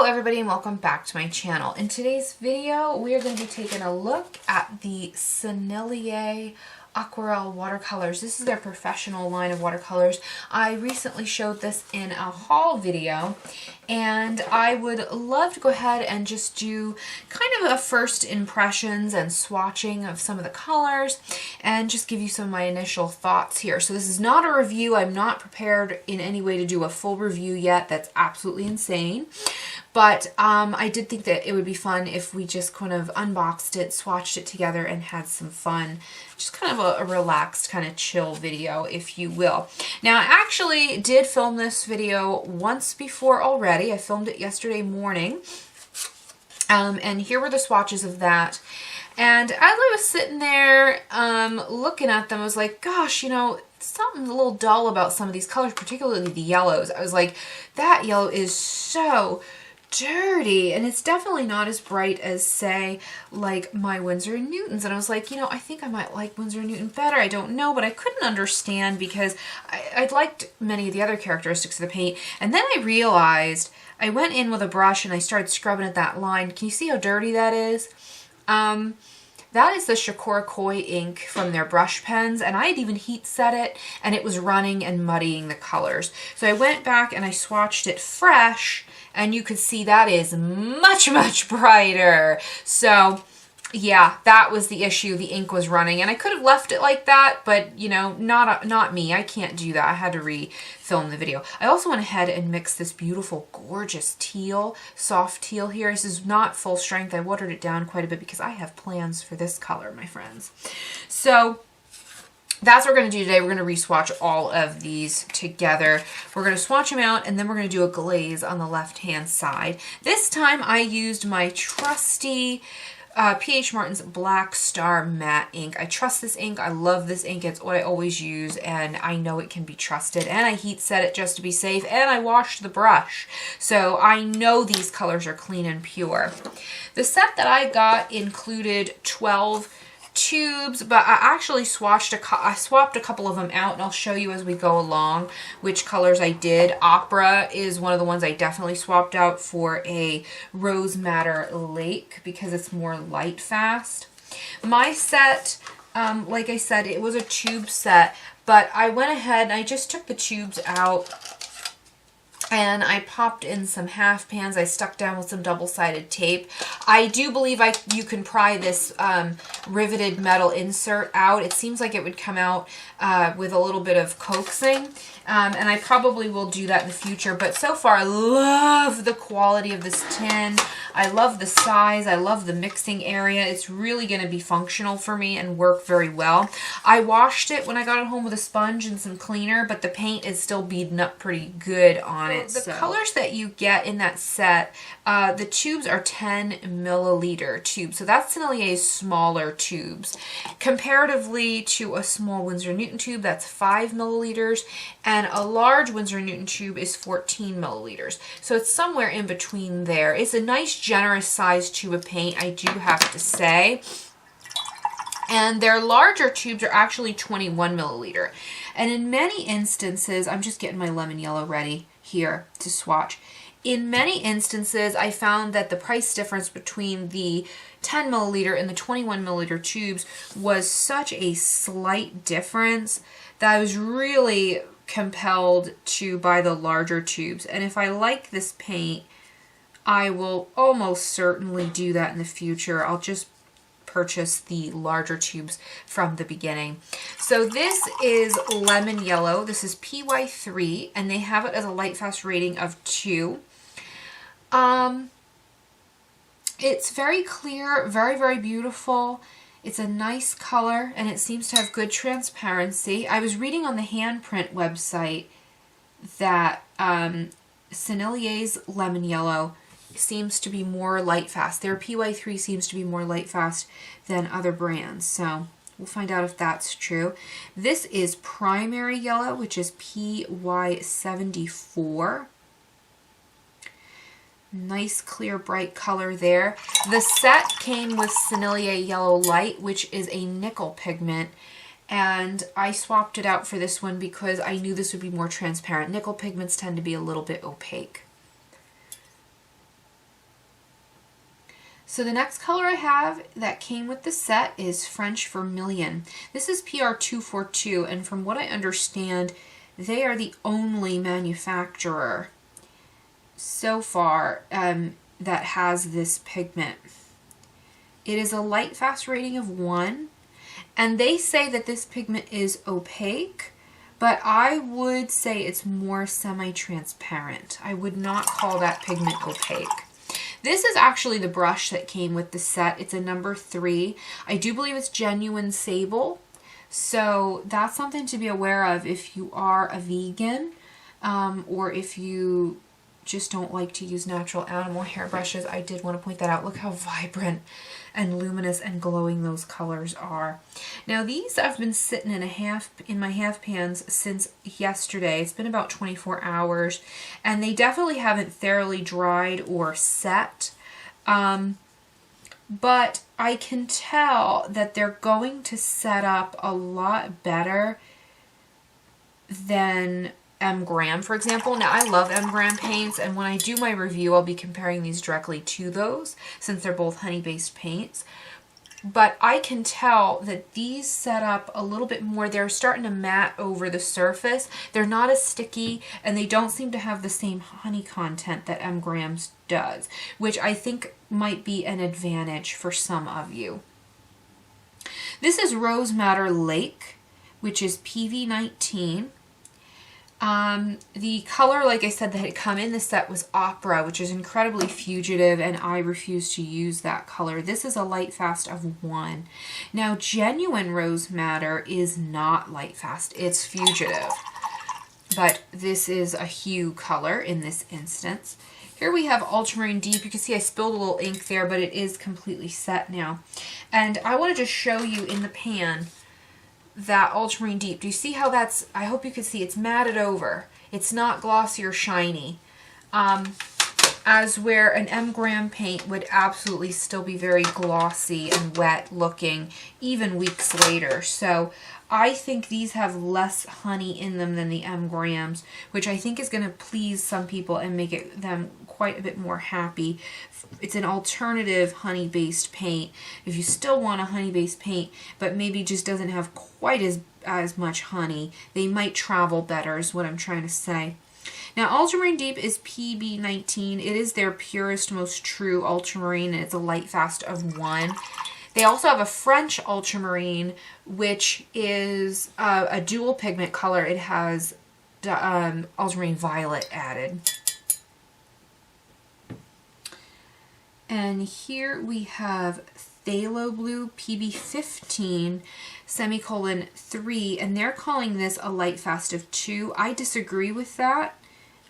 Hello everybody and welcome back to my channel. In today's video we are going to be taking a look at the Sennelier Aquarelle watercolors. This is their professional line of watercolors. I recently showed this in a haul video and I would love to go ahead and just do kind of a first impressions and swatching of some of the colors and just give you some of my initial thoughts here. So this is not a review. I'm not prepared in any way to do a full review yet. That's absolutely insane. But I did think that it would be fun if we just kind of unboxed it, swatched it together, and had some fun. Just kind of a relaxed, kind of chill video, if you will. Now, I actually did film this video once before already. I filmed it yesterday morning. And here were the swatches of that. And as I was sitting there looking at them, I was like, gosh, you know, something's a little dull about some of these colors, particularly the yellows. I was like, that yellow is so dirty, and it's definitely not as bright as, say, like my Winsor & Newtons. And I was like, you know, I think I might like Winsor & Newton better. I don't know, but I couldn't understand because I liked many of the other characteristics of the paint. And then I realized, I went in with a brush and I started scrubbing at that line. Can you see how dirty that is? That is the Shakura Koi ink from their brush pens, and I had even heat set it, and it was running and muddying the colors. So I went back and I swatched it fresh, and you could see that is much, much brighter. So yeah, that was the issue. The ink was running, and I could have left it like that, but you know, not me. I can't do that. I had to re-film the video. I also went ahead and mixed this beautiful, gorgeous teal, soft teal here. This is not full strength. I watered it down quite a bit because I have plans for this color, my friends. So that's what we're going to do today. We're going to re-swatch all of these together. We're going to swatch them out, and then we're going to do a glaze on the left-hand side. This time I used my trusty P.H. Martin's Black Star Matte ink. I trust this ink. I love this ink. It's what I always use, and I know it can be trusted. And I heat set it just to be safe, and I washed the brush. So I know these colors are clean and pure. The set that I got included 12 tubes, but I actually swapped a couple of them out, and I'll show you as we go along which colors I did. Opera is one of the ones I definitely swapped out for a Rose Madder Lake because it's more light fast. My set, like I said, it was a tube set, but I went ahead and I just took the tubes out and I popped in some half pans. I stuck down with some double-sided tape. I do believe you can pry this riveted metal insert out. It seems like it would come out with a little bit of coaxing. And I probably will do that in the future. But so far, I love the quality of this tin. I love the size. I love the mixing area. It's really going to be functional for me and work very well. I washed it when I got it home with a sponge and some cleaner, but the paint is still beading up pretty good on it. The colors that you get in that set, the tubes are 10 milliliter tubes. So that's Sennelier's smaller tubes. Comparatively to a small Winsor & Newton tube, that's 5 milliliters. And a large Winsor & Newton tube is 14 milliliters. So it's somewhere in between there. It's a nice, generous size tube of paint, I do have to say. And their larger tubes are actually 21 milliliter. And in many instances, I'm just getting my lemon yellow ready here to swatch. In many instances, I found that the price difference between the 10 milliliter and the 21 milliliter tubes was such a slight difference that I was really compelled to buy the larger tubes. And if I like this paint, I will almost certainly do that in the future. I'll just purchase the larger tubes from the beginning. So this is lemon yellow. This is PY3, and they have it as a Lightfast rating of 2. It's very clear, very, very beautiful. It's a nice color, and it seems to have good transparency. I was reading on the handprint website that Sennelier's lemon yellow seems to be more light fast. Their PY3 seems to be more light fast than other brands, so we'll find out if that's true. This is primary yellow, which is PY74. Nice, clear, bright color there. The set came with Sennelier Yellow Light, which is a nickel pigment, and I swapped it out for this one because I knew this would be more transparent. Nickel pigments tend to be a little bit opaque. So the next color I have that came with the set is French Vermilion. This is PR242, and from what I understand, they are the only manufacturer so far that has this pigment. It is a light fast rating of 1, and they say that this pigment is opaque, but I would say it's more semi-transparent. I would not call that pigment opaque. This is actually the brush that came with the set. It's a number 3. I do believe it's genuine sable, so that's something to be aware of if you are a vegan, or if you just don't like to use natural animal hair brushes. I did want to point that out. Look how vibrant and luminous and glowing those colors are. Now these I've been sitting in my half pans since yesterday. It's been about 24 hours, and they definitely haven't thoroughly dried or set. But I can tell that they're going to set up a lot better than M. Graham, for example. Now, I love M. Graham paints, and when I do my review, I'll be comparing these directly to those, since they're both honey-based paints. But I can tell that these set up a little bit more. They're starting to matte over the surface. They're not as sticky, and they don't seem to have the same honey content that M. Graham's does, which I think might be an advantage for some of you. This is Rose Madder Lake, which is PV19. The color, like I said, that had come in the set was Opera, which is incredibly fugitive, and I refuse to use that color. This is a light fast of 1. Now, genuine Rose Madder is not light fast, it's fugitive. But this is a hue color in this instance. Here we have Ultramarine Deep. You can see I spilled a little ink there, but it is completely set now. And I want to just show you in the pan that Ultramarine Deep. Do you see how that's, I hope you can see, it's matted over. It's not glossy or shiny. As where an M. Graham paint would absolutely still be very glossy and wet looking, even weeks later. So I think these have less honey in them than the M. Grahams, which I think is going to please some people and make them quite a bit more happy. It's an alternative honey-based paint. If you still want a honey-based paint, but maybe just doesn't have quite as much honey, they might travel better is what I'm trying to say. Now, Ultramarine Deep is PB19. It is their purest, most true ultramarine, and it's a light fast of 1. They also have a French ultramarine, which is a dual pigment color. It has ultramarine violet added. And here we have Phthalo Blue PB15 semicolon 3, and they're calling this a light fast of 2. I disagree with that.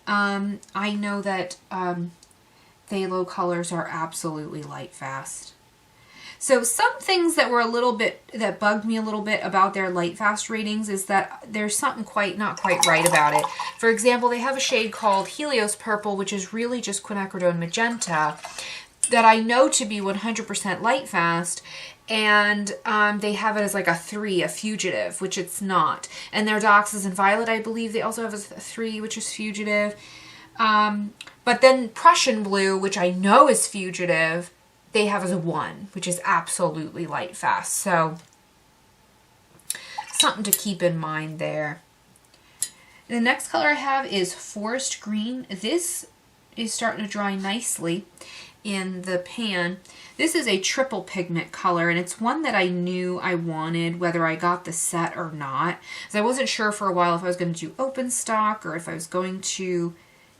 I know that phthalo colors are absolutely light fast. So some things that were a little bit, that bugged me a little bit about their light fast ratings is that there's something not quite right about it. For example, they have a shade called Helios Purple, which is really just quinacridone magenta, that I know to be 100% light fast, and they have it as like a 3, a fugitive, which it's not. And their Doxes and Violet, I believe, they also have a 3, which is fugitive. But then Prussian Blue, which I know is fugitive, they have as a 1, which is absolutely light fast. So something to keep in mind there. The next color I have is Forest Green. This is starting to dry nicely in the pan. This is a triple pigment color, and it's one that I knew I wanted whether I got the set or not. So I wasn't sure for a while if I was going to do open stock or if I was going to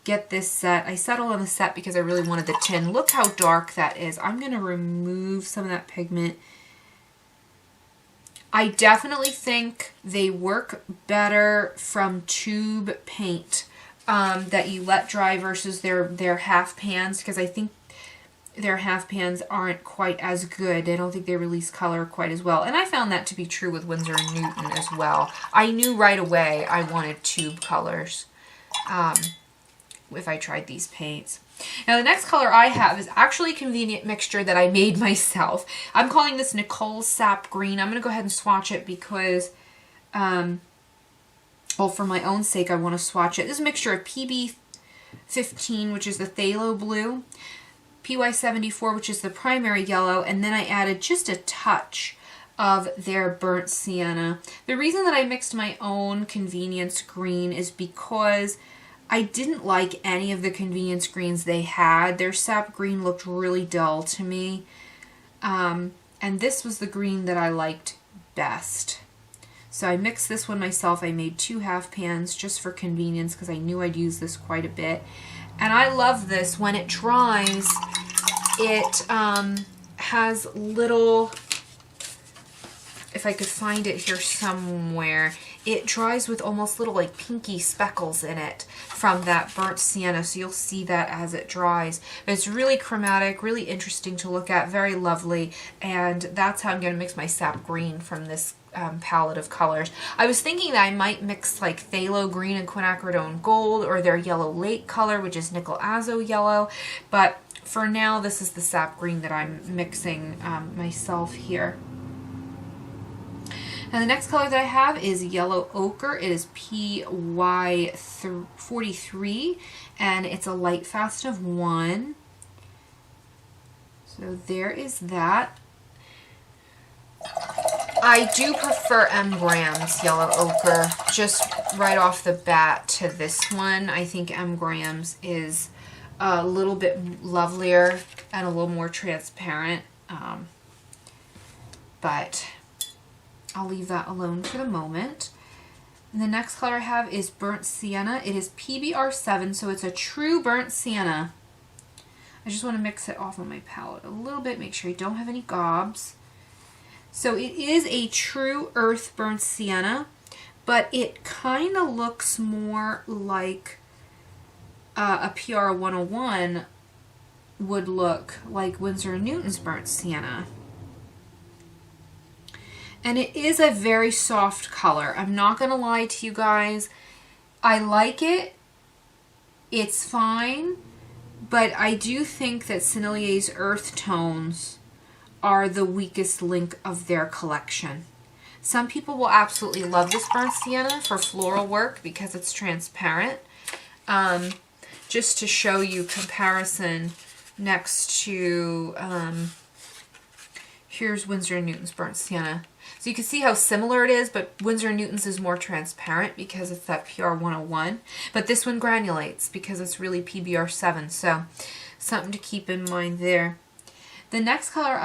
get this set. I settled on the set because I really wanted the tin. Look how dark that is. I'm going to remove some of that pigment. I definitely think they work better from tube paint that you let dry versus their half pans, because I think their half pans aren't quite as good. I don't think they release color quite as well. And I found that to be true with Winsor & Newton as well. I knew right away I wanted tube colors if I tried these paints. Now the next color I have is actually a convenient mixture that I made myself. I'm calling this Nicole Sap Green. I'm going to go ahead and swatch it because, well, for my own sake, I want to swatch it. This is a mixture of PB15, which is the Phthalo Blue, PY74, which is the primary yellow, and then I added just a touch of their burnt sienna. The reason that I mixed my own convenience green is because I didn't like any of the convenience greens they had. Their sap green looked really dull to me. And this was the green that I liked best. So I mixed this one myself. I made 2 half pans just for convenience because I knew I'd use this quite a bit. And I love this. When it dries, it has little, if I could find it here somewhere, it dries with almost little like pinky speckles in it from that burnt sienna, so you'll see that as it dries. But it's really chromatic, really interesting to look at, very lovely, and that's how I'm going to mix my sap green from this palette of colors. I was thinking that I might mix like phthalo green and quinacridone gold, or their yellow lake color, which is nickel azo yellow, but for now this is the sap green that I'm mixing myself here. Now the next color that I have is yellow ochre. It is PY43, and it's a Lightfastness of 1. So there is that. I do prefer M. Graham's yellow ochre just right off the bat to this one. I think M. Graham's is a little bit lovelier and a little more transparent, but I'll leave that alone for the moment. And the next color I have is burnt sienna. It is PBR7, so it's a true burnt sienna. I just want to mix it off on my palette a little bit, make sure I don't have any gobs. So it is a true earth burnt sienna, but it kind of looks more like a PR 101 would look like Winsor & Newton's burnt sienna. And it is a very soft color. I'm not going to lie to you guys. I like it. It's fine. But I do think that Sennelier's earth tones are the weakest link of their collection. Some people will absolutely love this burnt sienna for floral work because it's transparent. Just to show you comparison next to, here's Winsor & Newton's burnt sienna. So you can see how similar it is, but Winsor & Newton's is more transparent because it's that PR 101. But this one granulates because it's really PBR7, so something to keep in mind there. The next color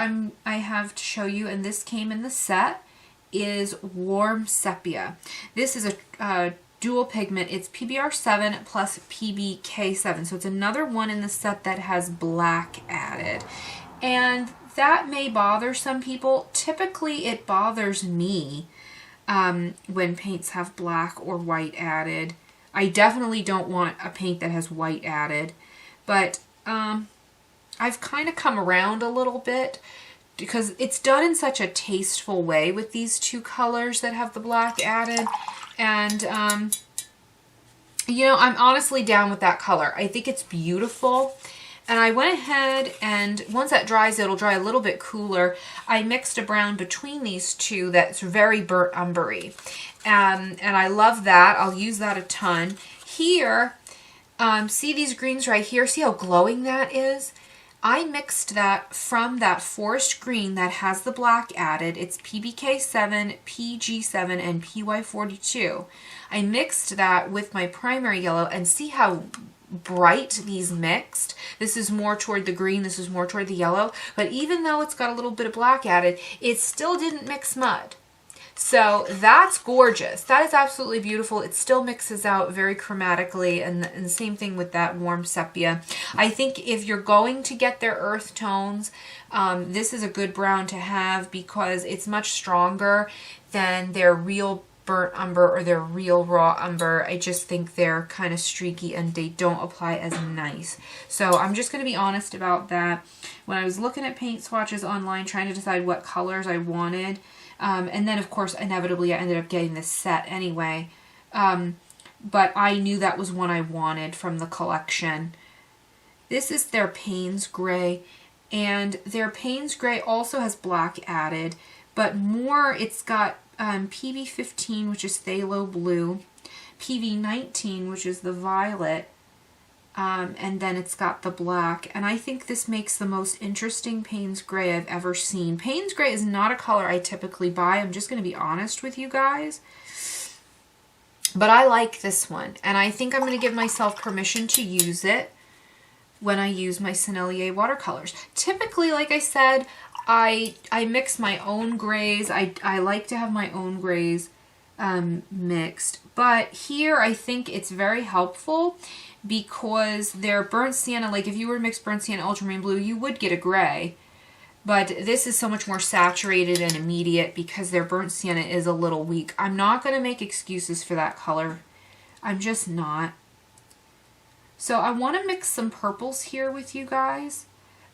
I have to show you, and this came in the set, is Warm Sepia. This is a dual pigment. It's PBR7 plus PBK7, so it's another one in the set that has black added. And that may bother some people. Typically it bothers me when paints have black or white added. I definitely don't want a paint that has white added, but I've kind of come around a little bit because it's done in such a tasteful way with these two colors that have the black added, and you know, I'm honestly down with that color. I think it's beautiful. And I went ahead and once that dries, it'll dry a little bit cooler. I mixed a brown between these two that's very burnt umbery. And I love that. I'll use that a ton. Here, see these greens right here? See how glowing that is? I mixed that from that forest green that has the black added. It's PBK7, PG7, and PY42. I mixed that with my primary yellow, and see how bright these mixed. This is more toward the green, this is more toward the yellow, but even though it's got a little bit of black added, it still didn't mix mud. So that's gorgeous. That is absolutely beautiful. It still mixes out very chromatically, and the same thing with that Warm Sepia. I think if you're going to get their earth tones, this is a good brown to have because it's much stronger than their real burnt umber or their real raw umber. I just think they're kind of streaky and they don't apply as nice. So I'm just going to be honest about that. When I was looking at paint swatches online trying to decide what colors I wanted, and then of course inevitably I ended up getting this set anyway, but I knew that was one I wanted from the collection. This is their Payne's Gray, and their Payne's Gray also has black added, but more, it's got PB15, which is phthalo blue, PV19, which is the violet, And then it's got the black. And I think this makes the most interesting Payne's Gray I've ever seen. Payne's Gray is not a color I typically buy. I'm just going to be honest with you guys. But I like this one. And I think I'm going to give myself permission to use it when I use my Sennelier watercolors. Typically, like I said, I mix my own grays. I like to have my own grays mixed. But here I think it's very helpful because they're burnt sienna. Like if you were to mix burnt sienna ultramarine blue, you would get a gray. But this is so much more saturated and immediate because their burnt sienna is a little weak. I'm not going to make excuses for that color. I'm just not. So I want to mix some purples here with you guys.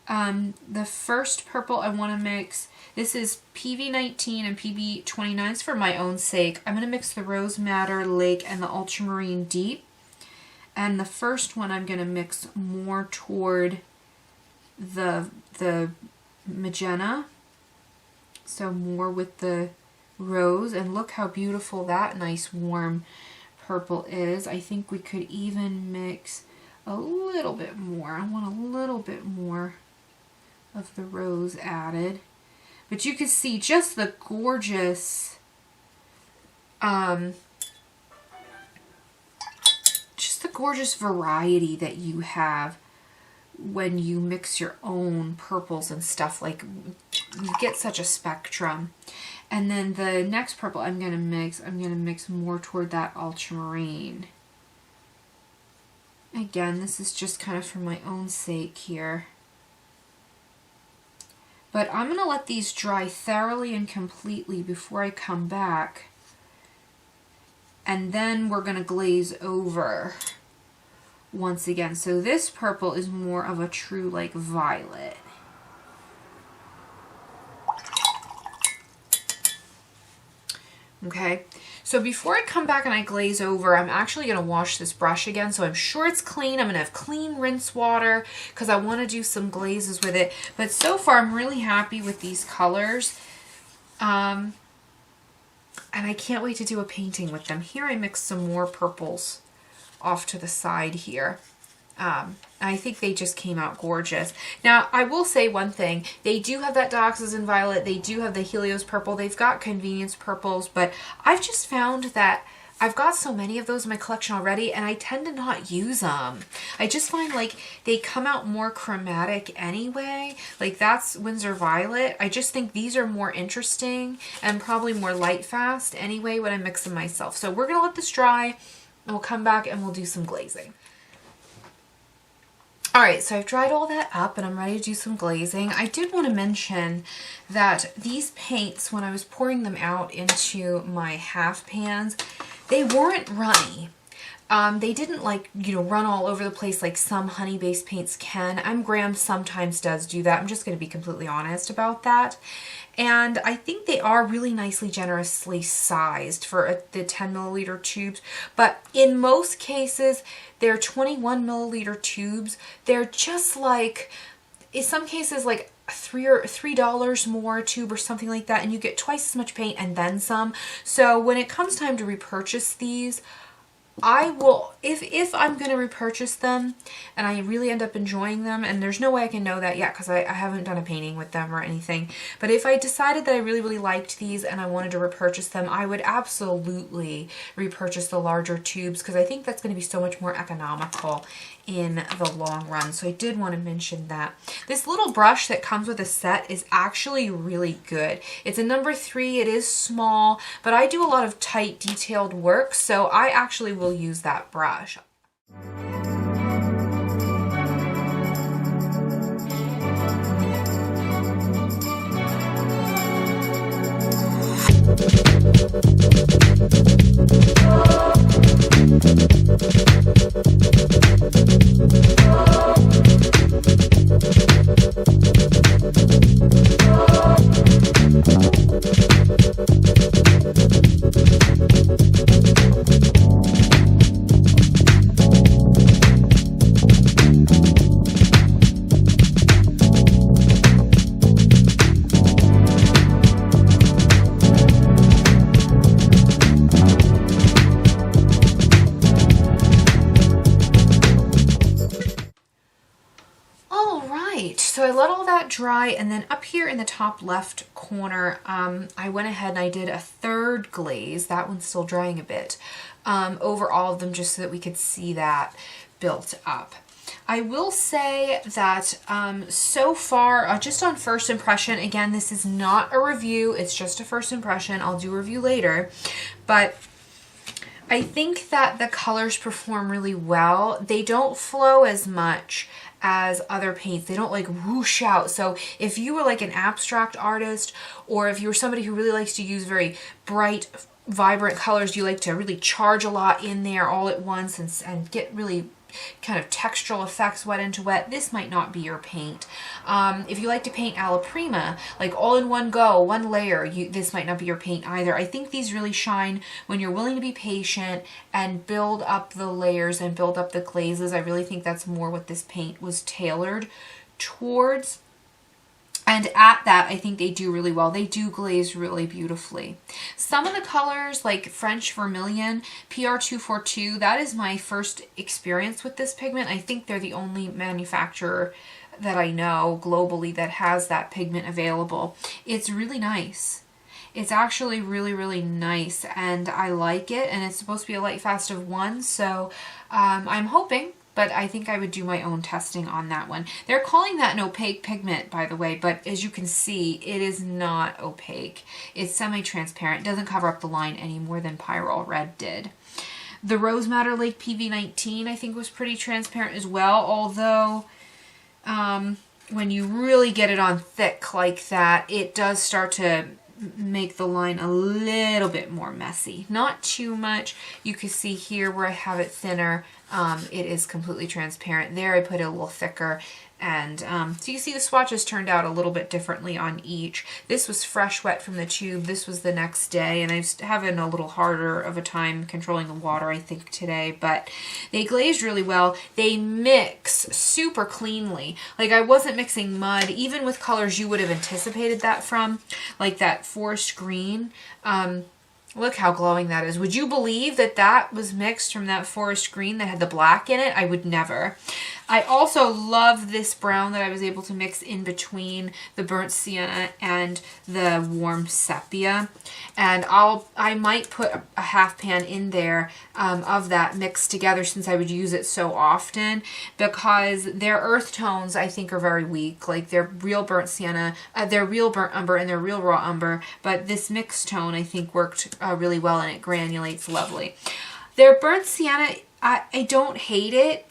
The first purple I want to mix, this is PV19 and PV29. It's for my own sake. I'm going to mix the Rose Madder Lake and the Ultramarine Deep. And the first one I'm going to mix more toward the magenta. So more with the rose. And look how beautiful that nice warm purple is. I think we could even mix a little bit more. I want a little bit more of the rose added. But you can see just the gorgeous variety that you have when you mix your own purples and stuff. Like, you get such a spectrum. And then the next purple I'm going to mix more toward that ultramarine. Again, this is just kind of for my own sake here. But I'm going to let these dry thoroughly and completely before I come back. And then we're going to glaze over once again. So this purple is more of a true like violet. Okay, so before I come back and I glaze over, I'm actually going to wash this brush again, so I'm sure it's clean. I'm going to have clean rinse water because I want to do some glazes with it. But so far, I'm really happy with these colors. And I can't wait to do a painting with them. Here I mixed some more purples off to the side here. I think they just came out gorgeous. Now, I will say one thing. They do have that Dioxazine Violet. They do have the Helios Purple. They've got convenience purples, but I've just found that I've got so many of those in my collection already, and I tend to not use them. I just find like they come out more chromatic anyway. Like that's Winsor Violet. I just think these are more interesting and probably more light fast anyway when I mix them myself. So we're going to let this dry, and we'll come back and we'll do some glazing. Alright, so I've dried all that up and I'm ready to do some glazing. I did want to mention that these paints, when I was pouring them out into my half pans, they weren't runny. They didn't like, run all over the place like some honey-based paints can. Graham sometimes does do that. I'm just going to be completely honest about that. And I think they are really nicely, generously sized for the 10 milliliter tubes. But in most cases, they're 21 milliliter tubes. They're just like, in some cases, like $3 more a tube or something like that. And you get twice as much paint and then some. So when it comes time to repurchase these, I will, if I'm going to repurchase them and I really end up enjoying them, and there's no way I can know that yet because I haven't done a painting with them or anything, but if I decided that I really, really liked these and I wanted to repurchase them, I would absolutely repurchase the larger tubes because I think that's going to be so much more economical in the long run. So I did want to mention that. This little brush that comes with a set is actually really good. It's a number 3. It is small, but I do a lot of tight, detailed work, so I actually will use that brush. I let all that dry, and then up here in the top left corner, I went ahead and I did a third glaze. That one's still drying a bit, over all of them, just so that we could see that built up. I will say that so far, just on first impression, again, this is not a review, it's just a first impression. I'll do a review later, but I think that the colors perform really well. They don't flow as much as other paints. They don't like whoosh out. So if you were like an abstract artist, or if you were somebody who really likes to use very bright, vibrant colors, you like to really charge a lot in there all at once and get really kind of textural effects wet into wet, this might not be your paint. If you like to paint alla prima, like all in one go, one layer, this might not be your paint either. I think these really shine when you're willing to be patient and build up the layers and build up the glazes. I really think that's more what this paint was tailored towards. And at that, I think they do really well. They do glaze really beautifully. Some of the colors, like French Vermilion, PR242, that is my first experience with this pigment. I think they're the only manufacturer that I know globally that has that pigment available. It's really nice. It's actually really, really nice, and I like it, and it's supposed to be a light fast of 1, so I'm hoping, but I think I would do my own testing on that one. They're calling that an opaque pigment, by the way, but as you can see, it is not opaque. It's semi-transparent. It doesn't cover up the line any more than Pyrrole Red did. The Rose Madder Lake PV19, I think, was pretty transparent as well, although when you really get it on thick like that, it does start to make the line a little bit more messy. Not too much. You can see here where I have it thinner, it is completely transparent. There I put it a little thicker, and so you can see the swatches turned out a little bit differently on each. This was fresh wet from the tube. This was the next day, and I was having a little harder of a time controlling the water, I think, today, but they glazed really well. They mix super cleanly. Like, I wasn't mixing mud, even with colors you would have anticipated that from, like that forest green. Look how glowing that is. Would you believe that that was mixed from that forest green that had the black in it? I would never. I also love this brown that I was able to mix in between the burnt sienna and the warm sepia. And I might put a half pan in there of that mixed together, since I would use it so often, because their earth tones I think are very weak. Like their real burnt sienna, their real burnt umber, and their real raw umber. But this mixed tone I think worked really well, and it granulates lovely. Their burnt sienna, I don't hate it.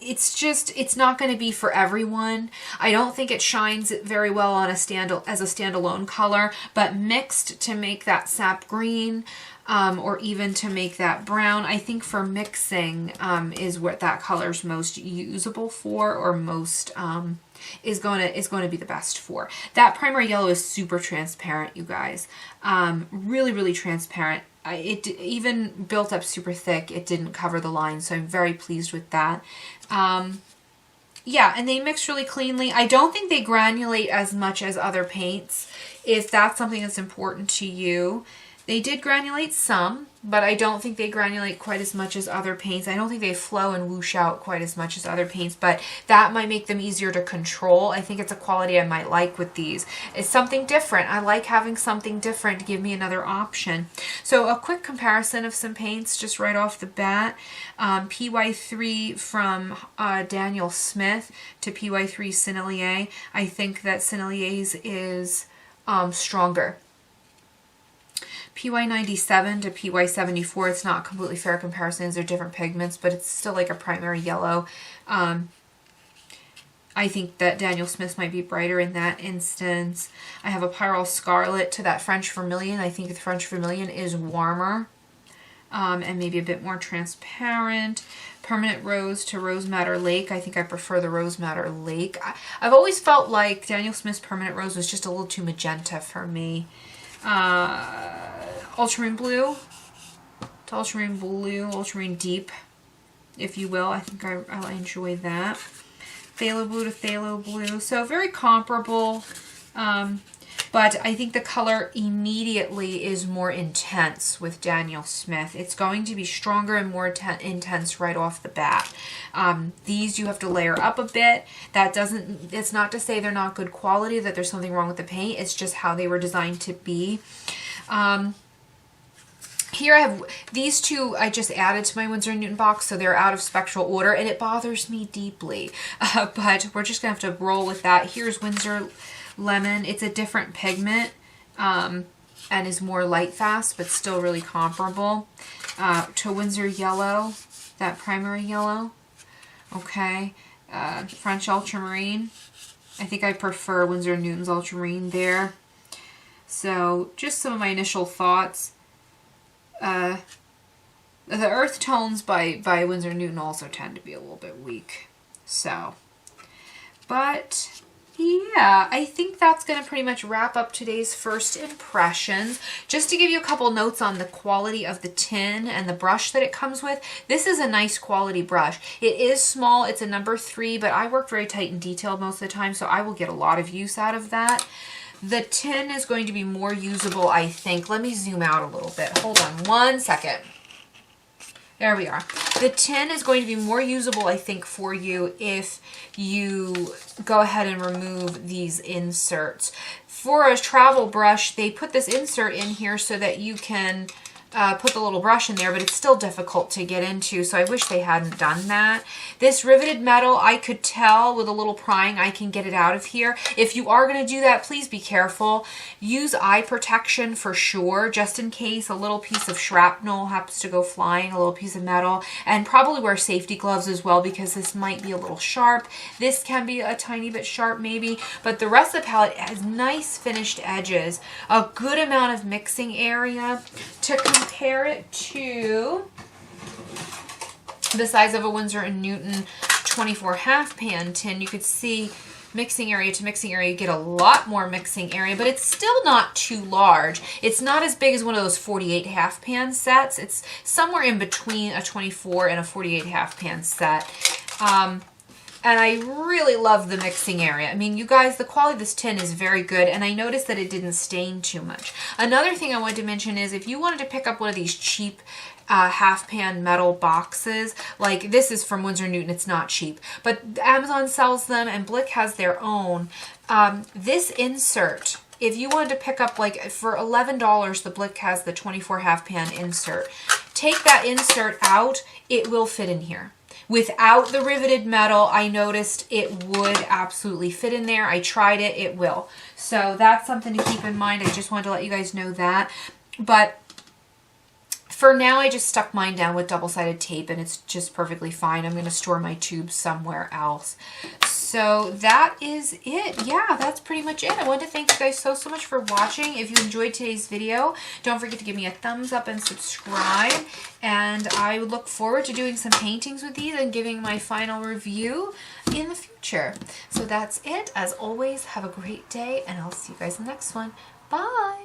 It's not going to be for everyone. I don't think it shines very well on as a standalone color, but mixed to make that sap green, or even to make that brown, I think for mixing, is what that color's most usable for, or most, is going to be the best for. That primary yellow is super transparent, you guys. Really, really transparent. It even built up super thick. It didn't cover the line, so I'm very pleased with that. Yeah, and they mix really cleanly. I don't think they granulate as much as other paints, if that's something that's important to you. They did granulate some, but I don't think they granulate quite as much as other paints. I don't think they flow and whoosh out quite as much as other paints, but that might make them easier to control. I think it's a quality I might like with these. It's something different. I like having something different to give me another option. So a quick comparison of some paints just right off the bat. PY3 from Daniel Smith to PY3 Sennelier. I think that Sennelier's is stronger. PY97 to PY74, it's not completely fair comparisons. They're different pigments, but it's still like a primary yellow. I think that Daniel Smith might be brighter in that instance. I have a Pyrrole Scarlet to that French Vermilion. I think the French Vermilion is warmer, and maybe a bit more transparent. Permanent Rose to Rose Madder Lake. I think I prefer the Rose Madder Lake. I've always felt like Daniel Smith's Permanent Rose was just a little too magenta for me. Ultramarine Blue to Ultramarine Blue, Ultramarine Deep, if you will. I think I enjoy that. Phthalo Blue to Phthalo Blue. So very comparable. but I think the color immediately is more intense with Daniel Smith. It's going to be stronger and more intense right off the bat. These you have to layer up a bit. It's not to say they're not good quality, that there's something wrong with the paint. It's just how they were designed to be. Here I have these two I just added to my Winsor & Newton box, so they're out of spectral order, and it bothers me deeply. But we're just going to have to roll with that. Here's Winsor Lemon. It's a different pigment and is more light fast, but still really comparable to Winsor Yellow, that primary yellow. Okay. French Ultramarine. I think I prefer Winsor & Newton's Ultramarine there. So just some of my initial thoughts. The earth tones by Winsor & Newton also tend to be a little bit weak. So, but yeah, I think that's going to pretty much wrap up today's first impressions. Just to give you a couple notes on the quality of the tin and the brush that it comes with. This is a nice quality brush. It is small. It's a number 3, but I work very tight and detailed most of the time, so I will get a lot of use out of that. The tin is going to be more usable, I think. Let me zoom out a little bit. Hold on one second. There we are. The tin is going to be more usable, I think, for you if you go ahead and remove these inserts. For a travel brush, they put this insert in here so that you can put the little brush in there, but it's still difficult to get into, so I wish they hadn't done that. This riveted metal, I could tell with a little prying I can get it out of here. If you are going to do that, please be careful. Use eye protection for sure, just in case a little piece of shrapnel happens to go flying, a little piece of metal, and probably wear safety gloves as well, because this might be a little sharp. This can be a tiny bit sharp maybe, but the rest of the palette has nice finished edges, a good amount of mixing area. To compare it to the size of a Winsor & Newton 24 half pan tin, you could see mixing area to mixing area, you get a lot more mixing area, but it's still not too large. It's not as big as one of those 48 half pan sets. It's somewhere in between a 24 and a 48 half pan set. And I really love the mixing area. I mean, you guys, the quality of this tin is very good, and I noticed that it didn't stain too much. Another thing I wanted to mention is if you wanted to pick up one of these cheap half pan metal boxes, like this is from Winsor & Newton, it's not cheap, but Amazon sells them and Blick has their own. This insert, if you wanted to pick up, like for $11, the Blick has the 24 half pan insert. Take that insert out, it will fit in here. Without the riveted metal, I noticed it would absolutely fit in there. I tried it, it will. So that's something to keep in mind. I just wanted to let you guys know that. But for now, I just stuck mine down with double-sided tape, and it's just perfectly fine. I'm going to store my tubes somewhere else. So that is it. Yeah, that's pretty much it. I want to thank you guys so much for watching. If you enjoyed today's video, don't forget to give me a thumbs up and subscribe. And I look forward to doing some paintings with these and giving my final review in the future. So that's it. As always, have a great day, and I'll see you guys in the next one. Bye!